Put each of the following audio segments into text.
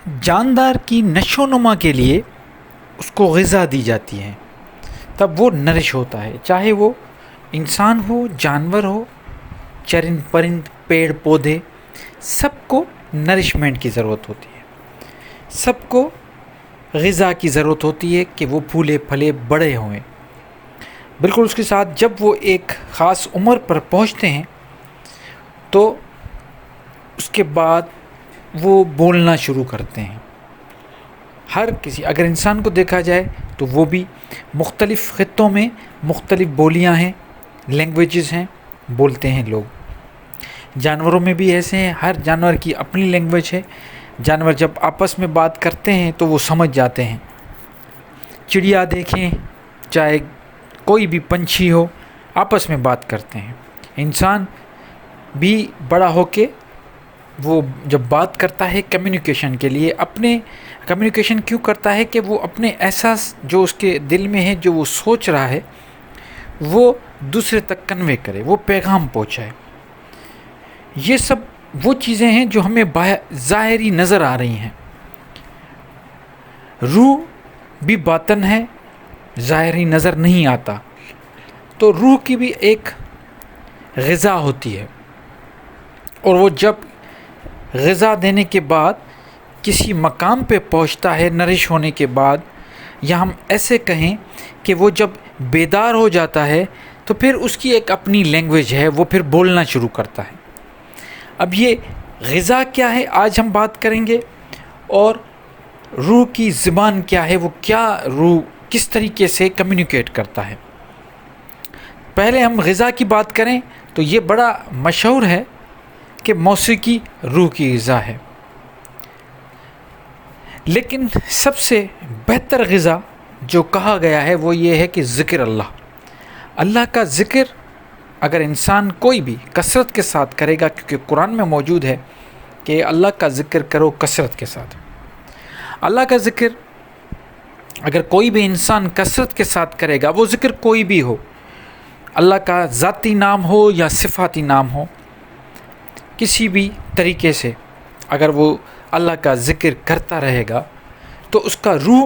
جاندار کی نشو و نما کے لیے اس کو غذا دی جاتی ہے، تب وہ نرش ہوتا ہے، چاہے وہ انسان ہو، جانور ہو، چرند پرند، پیڑ پودے، سب کو نرشمنٹ کی ضرورت ہوتی ہے، سب کو غذا کی ضرورت ہوتی ہے کہ وہ پھولے پھلے بڑے ہوئیں۔ بالکل اس کے ساتھ جب وہ ایک خاص عمر پر پہنچتے ہیں تو اس کے بعد وہ بولنا شروع کرتے ہیں۔ ہر کسی، اگر انسان کو دیکھا جائے تو وہ بھی مختلف خطوں میں مختلف بولیاں ہیں، لینگویجز ہیں، بولتے ہیں لوگ۔ جانوروں میں بھی ایسے ہیں، ہر جانور کی اپنی لینگویج ہے، جانور جب آپس میں بات کرتے ہیں تو وہ سمجھ جاتے ہیں۔ چڑیا دیکھیں، چاہے کوئی بھی پنچھی ہو، آپس میں بات کرتے ہیں۔ انسان بھی بڑا ہو کے وہ جب بات کرتا ہے کمیونیکیشن کے لیے، اپنے کمیونیکیشن کیوں کرتا ہے کہ وہ اپنے احساس جو اس کے دل میں ہے، جو وہ سوچ رہا ہے، وہ دوسرے تک کنوے کرے، وہ پیغام پہنچائے۔ یہ سب وہ چیزیں ہیں جو ہمیں ظاہری نظر آ رہی ہیں۔ روح بھی باطن ہے، ظاہری نظر نہیں آتا، تو روح کی بھی ایک غذا ہوتی ہے، اور وہ جب غذا دینے کے بعد کسی مقام پہ پہنچتا ہے نرش ہونے کے بعد، یا ہم ایسے کہیں کہ وہ جب بیدار ہو جاتا ہے تو پھر اس کی ایک اپنی لینگویج ہے، وہ پھر بولنا شروع کرتا ہے۔ اب یہ غذا کیا ہے آج ہم بات کریں گے، اور روح کی زبان کیا ہے، وہ کیا روح کس طریقے سے کمیونیکیٹ کرتا ہے۔ پہلے ہم غذا کی بات کریں تو یہ بڑا مشہور ہے کہ موسیقی روح کی غذا ہے، لیکن سب سے بہتر غذا جو کہا گیا ہے وہ یہ ہے کہ ذکر اللہ کا ذکر اگر انسان کوئی بھی کثرت کے ساتھ کرے گا، کیونکہ قرآن میں موجود ہے کہ اللہ کا ذکر کرو کثرت کے ساتھ۔ اللہ کا ذکر اگر کوئی بھی انسان کثرت کے ساتھ کرے گا، وہ ذکر کوئی بھی ہو، اللہ کا ذاتی نام ہو یا صفاتی نام ہو، کسی بھی طریقے سے اگر وہ اللہ کا ذکر کرتا رہے گا تو اس کا روح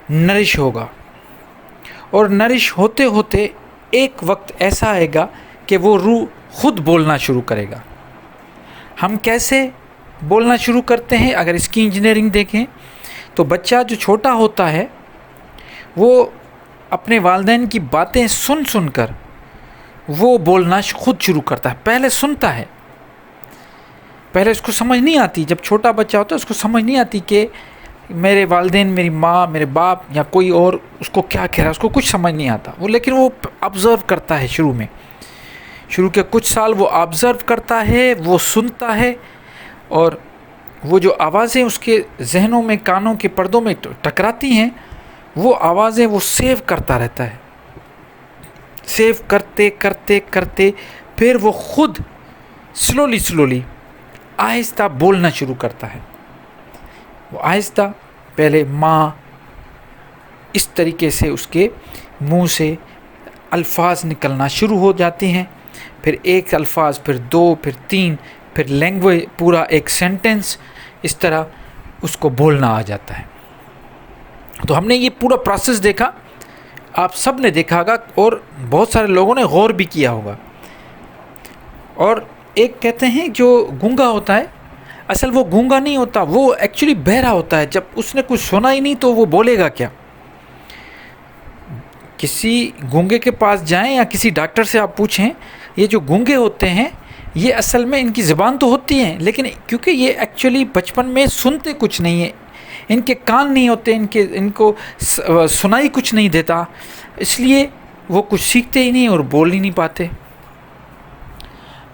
نرش ہوگا، اور نرش ہوتے ہوتے ایک وقت ایسا آئے گا کہ وہ روح خود بولنا شروع کرے گا۔ ہم کیسے بولنا شروع کرتے ہیں؟ اگر اس کی انجینئرنگ دیکھیں تو بچہ جو چھوٹا ہوتا ہے وہ اپنے والدین کی باتیں سن سن کر وہ بولنا خود شروع کرتا ہے۔ پہلے سنتا ہے، پہلے اس کو سمجھ نہیں آتی، جب چھوٹا بچہ ہوتا ہے اس کو سمجھ نہیں آتی کہ میرے والدین، میری ماں، میرے باپ یا کوئی اور اس کو کیا کہہ رہا ہے، اس کو کچھ سمجھ نہیں آتا وہ، لیکن وہ آبزرو کرتا ہے۔ شروع کے کچھ سال وہ آبزرو کرتا ہے، وہ سنتا ہے، اور وہ جو آوازیں اس کے ذہنوں میں، کانوں کے پردوں میں ٹکراتی ہیں، وہ آوازیں وہ سیو کرتا رہتا ہے۔ سیو کرتے کرتے کرتے پھر وہ خود سلولی آہستہ بولنا شروع کرتا ہے۔ وہ آہستہ پہلے ماں، اس طریقے سے اس کے منہ سے الفاظ نکلنا شروع ہو جاتے ہیں، پھر ایک الفاظ، پھر دو، پھر تین، پھر لینگویج، پورا ایک سینٹنس، اس طرح اس کو بولنا آ جاتا ہے۔ تو ہم نے یہ پورا پروسیس دیکھا، آپ سب نے دیکھا ہوگا، اور بہت سارے لوگوں نے غور بھی کیا ہوگا۔ اور ایک کہتے ہیں جو گونگا ہوتا ہے، اصل وہ گونگا نہیں ہوتا، وہ ایکچولی بہرا ہوتا ہے۔ جب اس نے کچھ سنا ہی نہیں تو وہ بولے گا کیا؟ کسی گونگے کے پاس جائیں یا کسی ڈاکٹر سے آپ پوچھیں، یہ جو گونگے ہوتے ہیں یہ اصل میں ان کی زبان تو ہوتی ہے، لیکن کیونکہ یہ ایکچولی بچپن میں سنتے کچھ نہیں ہے، ان کے کان نہیں ہوتے، ان کو سنائی کچھ نہیں دیتا، اس لیے وہ کچھ سیکھتے ہی نہیں اور بول ہی نہیں پاتے۔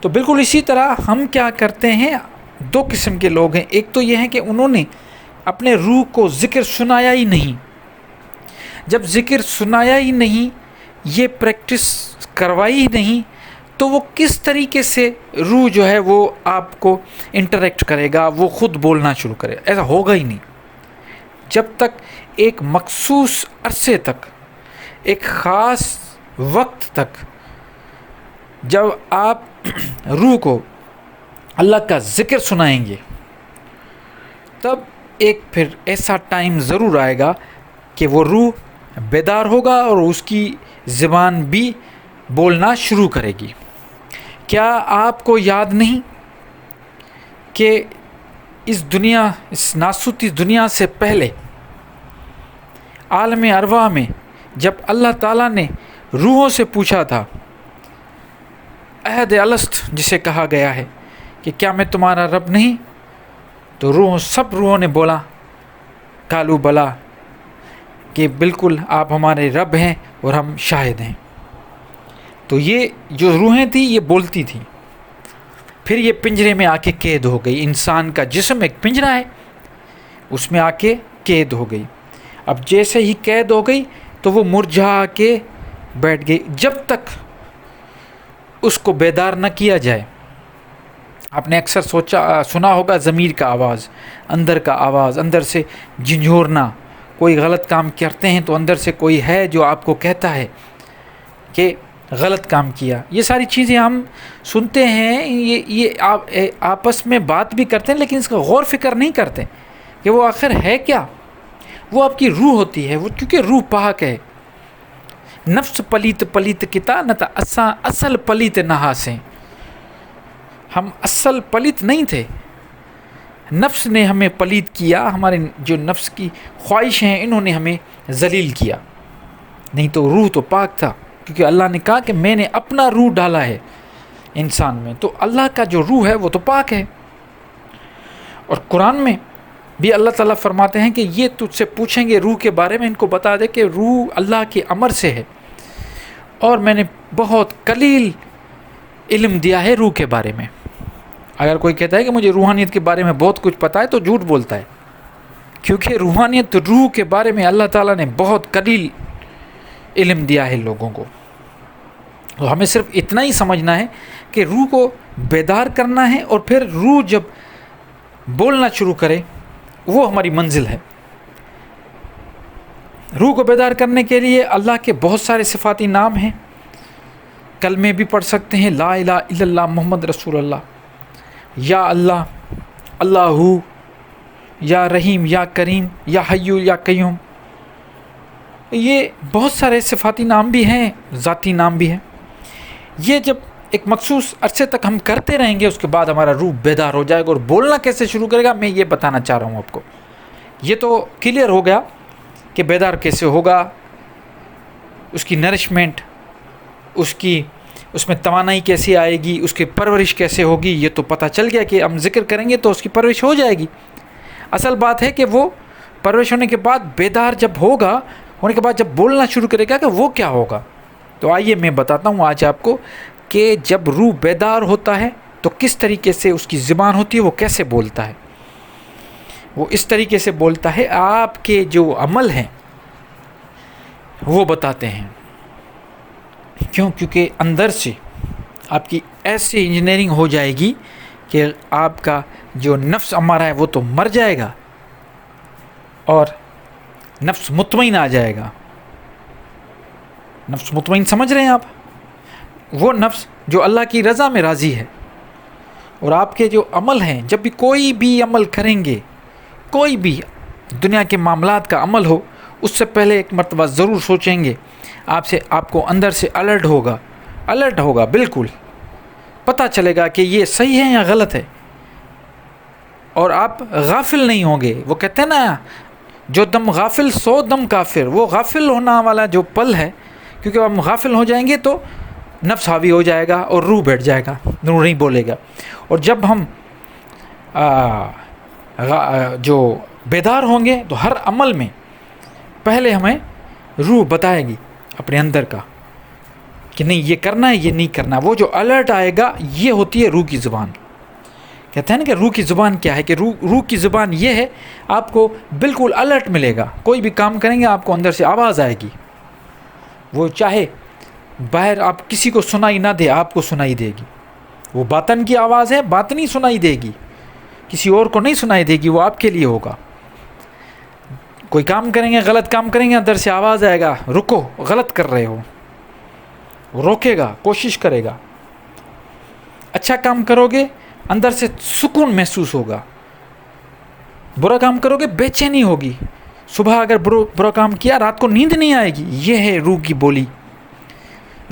تو بالکل اسی طرح ہم کیا کرتے ہیں، دو قسم کے لوگ ہیں۔ ایک تو یہ ہے کہ انہوں نے اپنے روح کو ذکر سنایا ہی نہیں، جب ذکر سنایا ہی نہیں، یہ پریکٹس کروائی ہی نہیں، تو وہ کس طریقے سے روح جو ہے وہ آپ کو انٹریکٹ کرے گا، وہ خود بولنا شروع کرے گا؟ ایسا ہوگا ہی نہیں۔ جب تک ایک مخصوص عرصے تک، ایک خاص وقت تک جب آپ روح کو اللہ کا ذکر سنائیں گے تب ایک پھر ایسا ٹائم ضرور آئے گا کہ وہ روح بیدار ہوگا اور اس کی زبان بھی بولنا شروع کرے گی۔ کیا آپ کو یاد نہیں کہ اس ناسوتی دنیا سے پہلے عالم ارواح میں جب اللہ تعالیٰ نے روحوں سے پوچھا تھا، عہد الست جسے کہا گیا ہے کہ کیا میں تمہارا رب نہیں، تو سب روحوں نے بولا کالو بلا، کہ بالکل آپ ہمارے رب ہیں اور ہم شاہد ہیں۔ تو یہ جو روحیں تھیں یہ بولتی تھیں۔ پھر یہ پنجرے میں آ کے قید ہو گئی، انسان کا جسم ایک پنجرہ ہے، اس میں آ کے قید ہو گئی۔ اب جیسے ہی قید ہو گئی تو وہ مرجھا کے بیٹھ گئی جب تک اس کو بیدار نہ کیا جائے۔ آپ نے اکثر سنا ہوگا ضمیر کا آواز، اندر کا آواز، اندر سے جھنجھوڑنا۔ کوئی غلط کام کرتے ہیں تو اندر سے کوئی ہے جو آپ کو کہتا ہے کہ غلط کام کیا۔ یہ ساری چیزیں ہم سنتے ہیں، یہ آپس میں بات بھی کرتے ہیں، لیکن اس کا غور فکر نہیں کرتے کہ وہ آخر ہے کیا۔ وہ آپ کی روح ہوتی ہے، وہ کیونکہ روح پاک ہے۔ نفس پلیت کتا نہ تھا، اصل پلیت نہا سے، ہم اصل پلیت نہیں تھے، نفس نے ہمیں پلیت کیا، ہمارے جو نفس کی خواہش ہیں انہوں نے ہمیں ذلیل کیا، نہیں تو روح تو پاک تھا، کیونکہ اللہ نے کہا کہ میں نے اپنا روح ڈالا ہے انسان میں، تو اللہ کا جو روح ہے وہ تو پاک ہے۔ اور قرآن میں بھی اللہ تعالیٰ فرماتے ہیں کہ یہ تجھ سے پوچھیں گے روح کے بارے میں، ان کو بتا دے کہ روح اللہ کے امر سے ہے، اور میں نے بہت قلیل علم دیا ہے روح کے بارے میں۔ اگر کوئی کہتا ہے کہ مجھے روحانیت کے بارے میں بہت کچھ پتہ ہے تو جھوٹ بولتا ہے، کیونکہ روحانیت روح کے بارے میں اللہ تعالیٰ نے بہت قلیل علم دیا ہے لوگوں کو۔ تو ہمیں صرف اتنا ہی سمجھنا ہے کہ روح کو بیدار کرنا ہے، اور پھر روح جب بولنا شروع کرے وہ ہماری منزل ہے۔ روح کو بیدار کرنے کے لیے اللہ کے بہت سارے صفاتی نام ہیں، کلمے بھی پڑھ سکتے ہیں، لا الہ الا اللہ محمد رسول اللہ، یا اللہ، اللہ، یا رحیم، یا کریم، یا حیو، یا قیوم۔ یہ بہت سارے صفاتی نام بھی ہیں، ذاتی نام بھی ہیں۔ یہ جب ایک مخصوص عرصے تک ہم کرتے رہیں گے، اس کے بعد ہمارا روح بیدار ہو جائے گا، اور بولنا کیسے شروع کرے گا میں یہ بتانا چاہ رہا ہوں آپ کو۔ یہ تو کلیئر ہو گیا کہ بیدار کیسے ہوگا، اس کی نرشمنٹ، اس میں توانائی کیسے آئے گی، اس کی پرورش کیسے ہوگی، یہ تو پتہ چل گیا کہ ہم ذکر کریں گے تو اس کی پرورش ہو جائے گی۔ اصل بات ہے کہ وہ پرورش ہونے کے بعد بیدار جب ہونے کے بعد جب بولنا شروع کرے گا کہ وہ کیا ہوگا۔ تو آئیے میں بتاتا ہوں آج آپ کو کہ جب روح بیدار ہوتا ہے تو کس طریقے سے اس کی زبان ہوتی ہے، وہ کیسے بولتا ہے۔ وہ اس طریقے سے بولتا ہے، آپ کے جو عمل ہیں وہ بتاتے ہیں۔ کیونکہ اندر سے آپ کی ایسی انجینئرنگ ہو جائے گی کہ آپ کا جو نفس امارہ ہے وہ تو مر جائے گا، اور نفس مطمئن آ جائے گا۔ نفس مطمئن سمجھ رہے ہیں آپ؟ وہ نفس جو اللہ کی رضا میں راضی ہے، اور آپ کے جو عمل ہیں، جب بھی کوئی بھی عمل کریں گے، کوئی بھی دنیا کے معاملات کا عمل ہو، اس سے پہلے ایک مرتبہ ضرور سوچیں گے، آپ کو اندر سے الرٹ ہوگا، بالکل پتہ چلے گا کہ یہ صحیح ہے یا غلط ہے، اور آپ غافل نہیں ہوں گے۔ وہ کہتے ہیں نا، جو دم غافل سو دم کافر۔ وہ غافل ہونا والا جو پل ہے، کیونکہ ہم غافل ہو جائیں گے تو نفس حاوی ہو جائے گا اور روح بیٹھ جائے گا، روح نہیں بولے گا۔ اور جب ہم جو بیدار ہوں گے تو ہر عمل میں پہلے ہمیں روح بتائے گی اپنے اندر کا کہ نہیں یہ کرنا ہے، یہ نہیں کرنا۔ وہ جو الرٹ آئے گا یہ ہوتی ہے روح کی زبان۔ کہتے ہیں نا کہ روح کی زبان کیا ہے، کہ روح کی زبان یہ ہے، آپ کو بالکل الرٹ ملے گا، کوئی بھی کام کریں گے آپ کو اندر سے آواز آئے گی، وہ چاہے باہر آپ کسی کو سنائی نہ دے، آپ کو سنائی دے گی۔ وہ باطن کی آواز ہے، باطنی سنائی دے گی، کسی اور کو نہیں سنائی دے گی، وہ آپ کے لیے ہوگا۔ کوئی کام کریں گے، غلط کام کریں گے، اندر سے آواز آئے گا، رکو، غلط کر رہے ہو، وہ روکے گا، کوشش کرے گا۔ اچھا کام کرو گے، اندر سے سکون محسوس ہوگا برا کام کرو گے بے چینی ہوگی، صبح اگر برا کام کیا رات کو نیند نہیں آئے گی. یہ ہے روح کی بولی.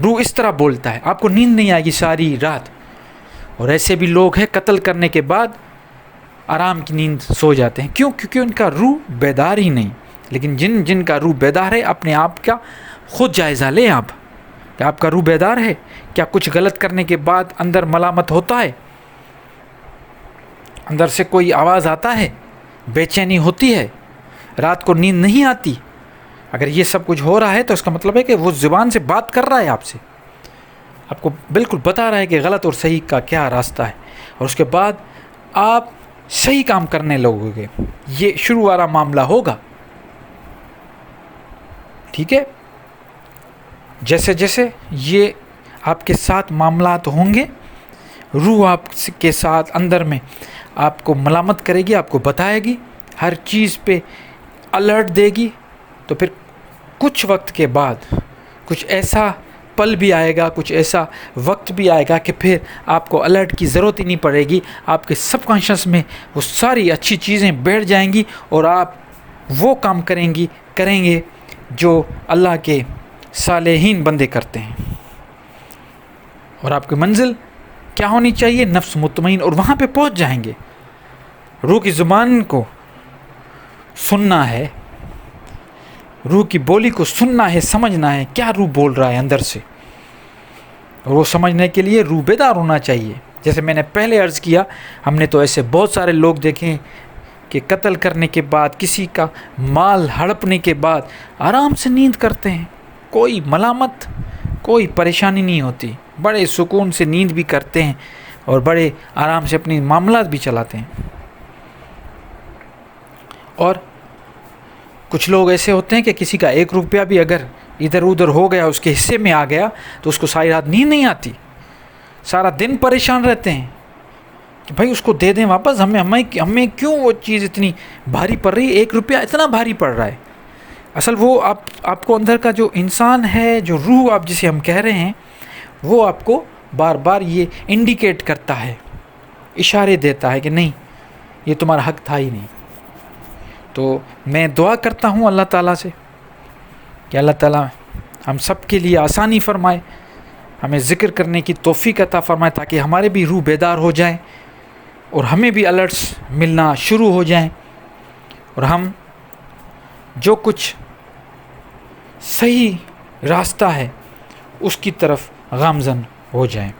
روح اس طرح بولتا ہے، آپ کو نیند نہیں آئے گی ساری رات. اور ایسے بھی لوگ ہیں قتل کرنے کے بعد آرام کی نیند سو جاتے ہیں. کیوں؟ کیونکہ ان کا روح بیدار ہی نہیں. لیکن جن کا روح بیدار ہے، اپنے آپ کا خود جائزہ لیں آپ کہ آپ کا روح بیدار ہے. کیا کچھ غلط کرنے کے بعد اندر ملامت ہوتا ہے؟ اندر سے کوئی آواز آتا ہے؟ بے چینی ہوتی ہے؟ رات کو نیند نہیں آتی؟ اگر یہ سب کچھ ہو رہا ہے تو اس کا مطلب ہے کہ وہ زبان سے بات کر رہا ہے آپ سے، آپ کو بالکل بتا رہا ہے کہ غلط اور صحیح کا کیا راستہ ہے. اور اس کے بعد آپ صحیح کام کرنے لگو گے. یہ شروع والا معاملہ ہوگا. ٹھیک ہے؟ جیسے جیسے یہ آپ کے ساتھ معاملات ہوں گے، روح آپ کے ساتھ اندر میں آپ کو ملامت کرے گی، آپ کو بتائے گی، ہر چیز پہ الرٹ دے گی. تو پھر کچھ وقت کے بعد کچھ ایسا پل بھی آئے گا، کچھ ایسا وقت بھی آئے گا کہ پھر آپ کو الرٹ کی ضرورت ہی نہیں پڑے گی. آپ کے سب کانشس میں وہ ساری اچھی چیزیں بیٹھ جائیں گی اور آپ وہ کام کریں گے جو اللہ کے صالحین بندے کرتے ہیں. اور آپ کی منزل کیا ہونی چاہیے؟ نفس مطمئن. اور وہاں پہ پہنچ جائیں گے. روح کی زبان کو سننا ہے، روح کی بولی کو سننا ہے، سمجھنا ہے کیا روح بول رہا ہے اندر سے. اور وہ سمجھنے کے لیے روح بیدار ہونا چاہیے. جیسے میں نے پہلے عرض کیا، ہم نے تو ایسے بہت سارے لوگ دیکھے کہ قتل کرنے کے بعد، کسی کا مال ہڑپنے کے بعد آرام سے نیند کرتے ہیں. کوئی ملامت، کوئی پریشانی نہیں ہوتی. بڑے سکون سے نیند بھی کرتے ہیں اور بڑے آرام سے اپنی معاملات بھی چلاتے ہیں. اور کچھ لوگ ایسے ہوتے ہیں کہ کسی کا 1 روپیہ بھی اگر ادھر ادھر ہو گیا، اس کے حصے میں آ گیا، تو اس کو ساری رات نیند نہیں آتی. سارا دن پریشان رہتے ہیں کہ بھائی اس کو دے دیں واپس. ہمیں کیوں وہ چیز اتنی بھاری پڑ رہی ہے، 1 روپیہ اتنا بھاری پڑ رہا ہے. اصل وہ آپ کو اندر کا جو انسان ہے، جو روح آپ جسے ہم کہہ رہے ہیں، وہ آپ کو بار بار یہ انڈیکیٹ کرتا ہے، اشارے دیتا ہے کہ نہیں، یہ تمہارا حق تھا ہی نہیں. تو میں دعا کرتا ہوں اللہ تعالیٰ سے کہ اللہ تعالیٰ ہم سب کے لیے آسانی فرمائے، ہمیں ذکر کرنے کی توفیق عطا فرمائے، تاکہ ہمارے بھی روح بیدار ہو جائیں اور ہمیں بھی الرٹس ملنا شروع ہو جائیں، اور ہم جو کچھ صحیح راستہ ہے اس کی طرف گامزن ہو جائیں.